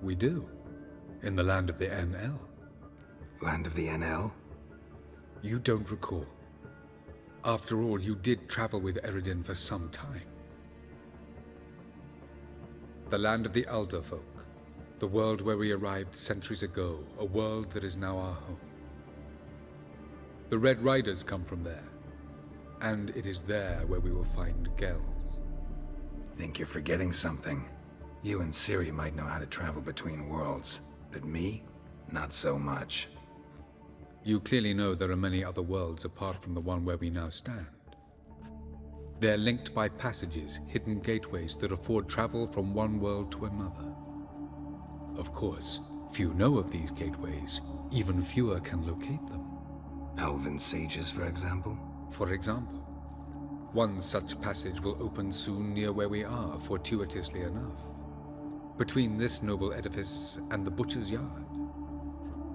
We do. In the land of the NL. Land of the NL? You don't recall. After all, you did travel with Eredin for some time. The land of the Elder Folk. The world where we arrived centuries ago. A world that is now our home. The Red Riders come from there. And it is there where we will find Gells. Think you're forgetting something. You and Ciri might know how to travel between worlds, but me? Not so much. You clearly know there are many other worlds apart from the one where we now stand. They're linked by passages, hidden gateways that afford travel from one world to another. Of course, few know of these gateways, even fewer can locate them. Elven sages, for example? For example. One such passage will open soon near where we are, fortuitously enough. Between this noble edifice and the butcher's yard.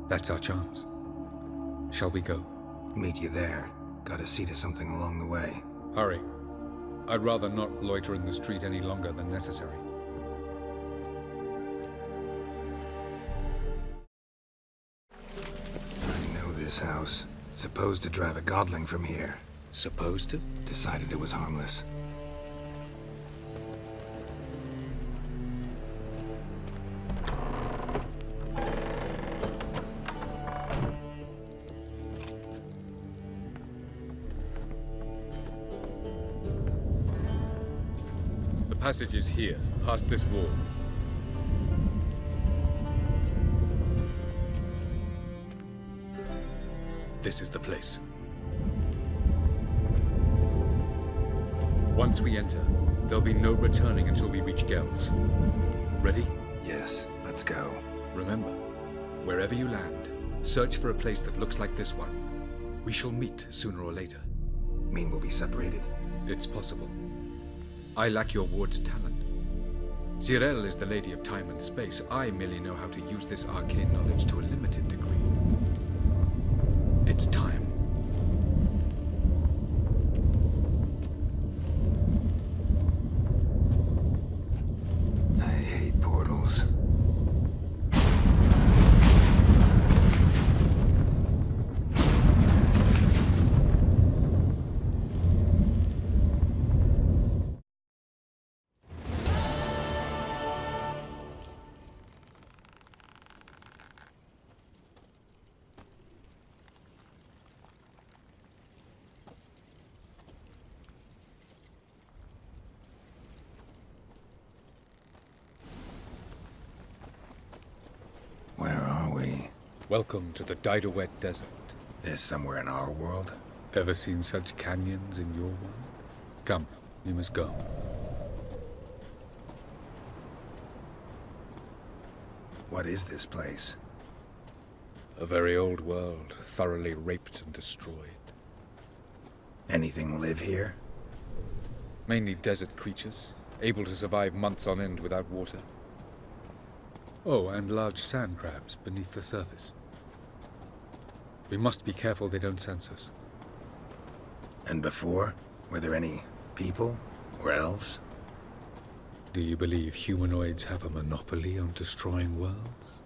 That's our chance. Shall we go? Meet you there. Gotta see to something along the way. Hurry. I'd rather not loiter in the street any longer than necessary. I know this house. Supposed to drive a godling from here. Supposed to? Decided it was harmless. The passage is here, past this wall. This is the place. Once we enter, there'll be no returning until we reach Gells. Ready? Yes, let's go. Remember, wherever you land, search for a place that looks like this one. We shall meet sooner or later. Mean we'll be separated? It's possible. I lack your ward's talent. Zyrel is the lady of time and space. I merely know how to use this arcane knowledge to a limited degree. It's time. I hate portals. Where are we? Welcome to the Didowet Desert. This somewhere in our world? Ever seen such canyons in your world? Come, we must go. What is this place? A very old world, thoroughly raped and destroyed. Anything live here? Mainly desert creatures, able to survive months on end without water. Oh, and large sand crabs beneath the surface. We must be careful they don't sense us. And before? Were there any people? Or elves? Do you believe humanoids have a monopoly on destroying worlds?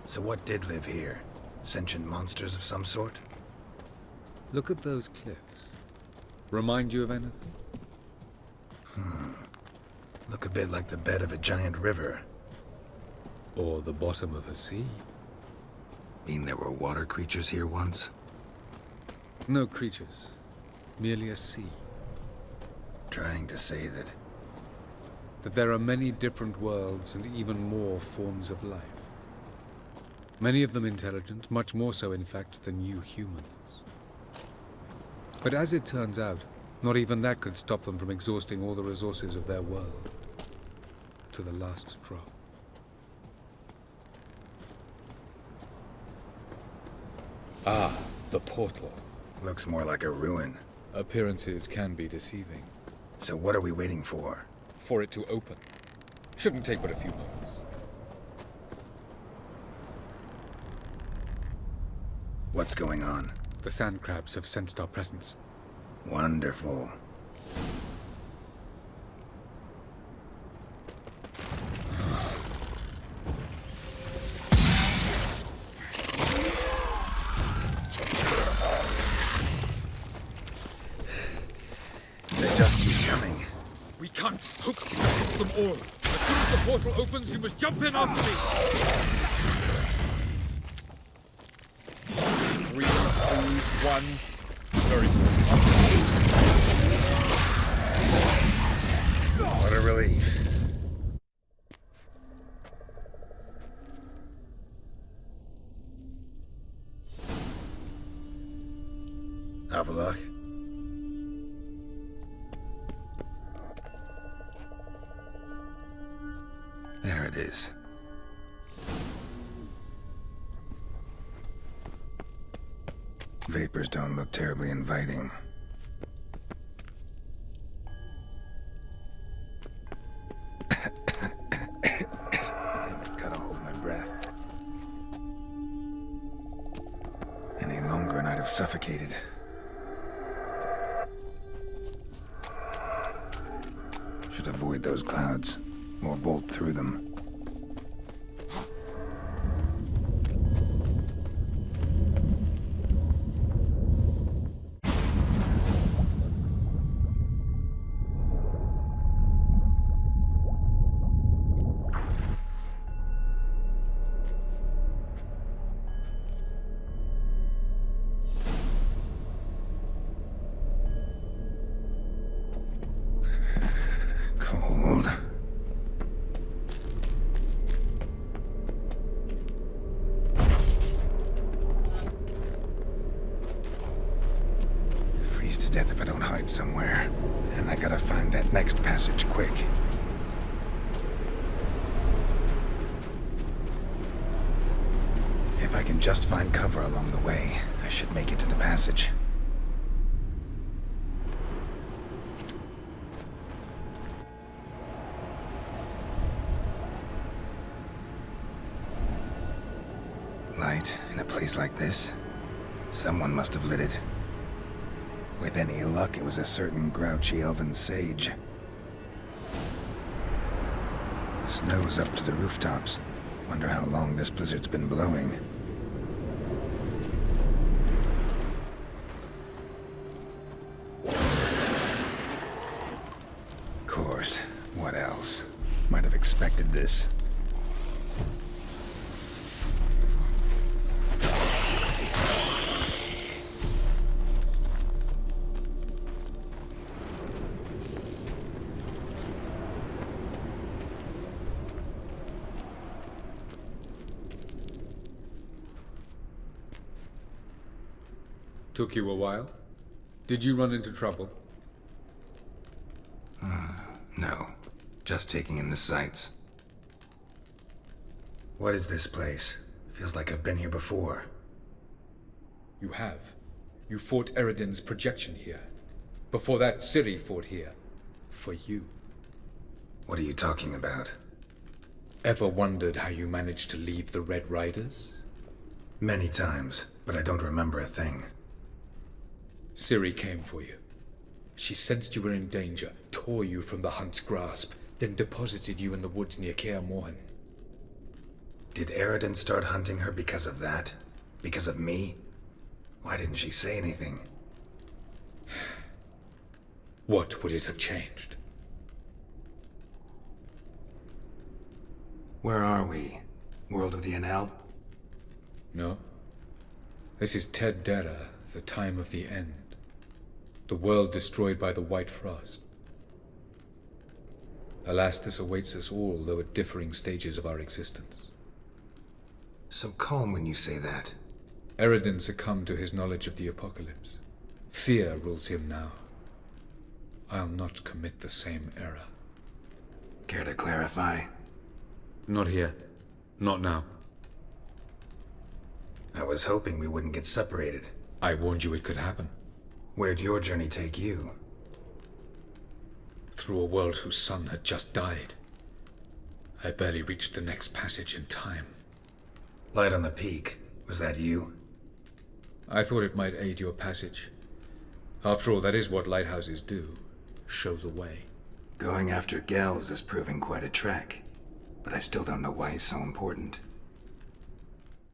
So what did live here? Sentient monsters of some sort? Look at those cliffs. Remind you of anything? Look a bit like the bed of a giant river. Or the bottom of a sea? Mean there were water creatures here once? No creatures. Merely a sea. Trying to say that... That there are many different worlds and even more forms of life. Many of them intelligent, much more so in fact than you humans. But as it turns out, not even that could stop them from exhausting all the resources of their world. To the last drop. Ah, the portal. Looks more like a ruin. Appearances can be deceiving. So what are we waiting for? For it to open. Shouldn't take but a few moments. What's going on? The sand crabs have sensed our presence. Wonderful. all. As soon as the portal opens, you must jump in after me. 3, 2, 1. Very good. What a relief. Have a look. There it is. Vapors don't look terribly inviting. Gotta hold my breath. Any longer and I'd have suffocated. Should avoid those clouds, or bolt through them. Cold. Freeze to death if I don't hide somewhere. And I gotta find that next passage quick. If I can just find cover along the way, I should make it to the passage. Light in a place like this? Someone must have lit it. With any luck, it was a certain grouchy elven sage. Snow's up to the rooftops. Wonder how long this blizzard's been blowing. Of course. What else? Might have expected this. Took you a while? Did you run into trouble? No. Just taking in the sights. What is this place? Feels like I've been here before. You have. You fought Eridan's projection here. Before that, Ciri fought here. For you. What are you talking about? Ever wondered how you managed to leave the Red Riders? Many times, but I don't remember a thing. Ciri came for you. She sensed you were in danger, tore you from the Hunt's grasp, then deposited you in the woods near Kaer Morhen. Did Eridan start hunting her because of that? Because of me? Why didn't she say anything? What would it have changed? Where are we? World of the Enel? No. This is Ted Dara, the time of the end. The world destroyed by the White Frost. Alas, this awaits us all, though at differing stages of our existence. So calm when you say that. Eridan succumbed to his knowledge of the apocalypse. Fear rules him now. I'll not commit the same error. Care to clarify? Not here. Not now. I was hoping we wouldn't get separated. I warned you it could happen. Where'd your journey take you? Through a world whose sun had just died. I barely reached the next passage in time. Light on the Peak. Was that you? I thought it might aid your passage. After all, that is what lighthouses do. Show the way. Going after Gels is proving quite a trek. But I still don't know why he's so important.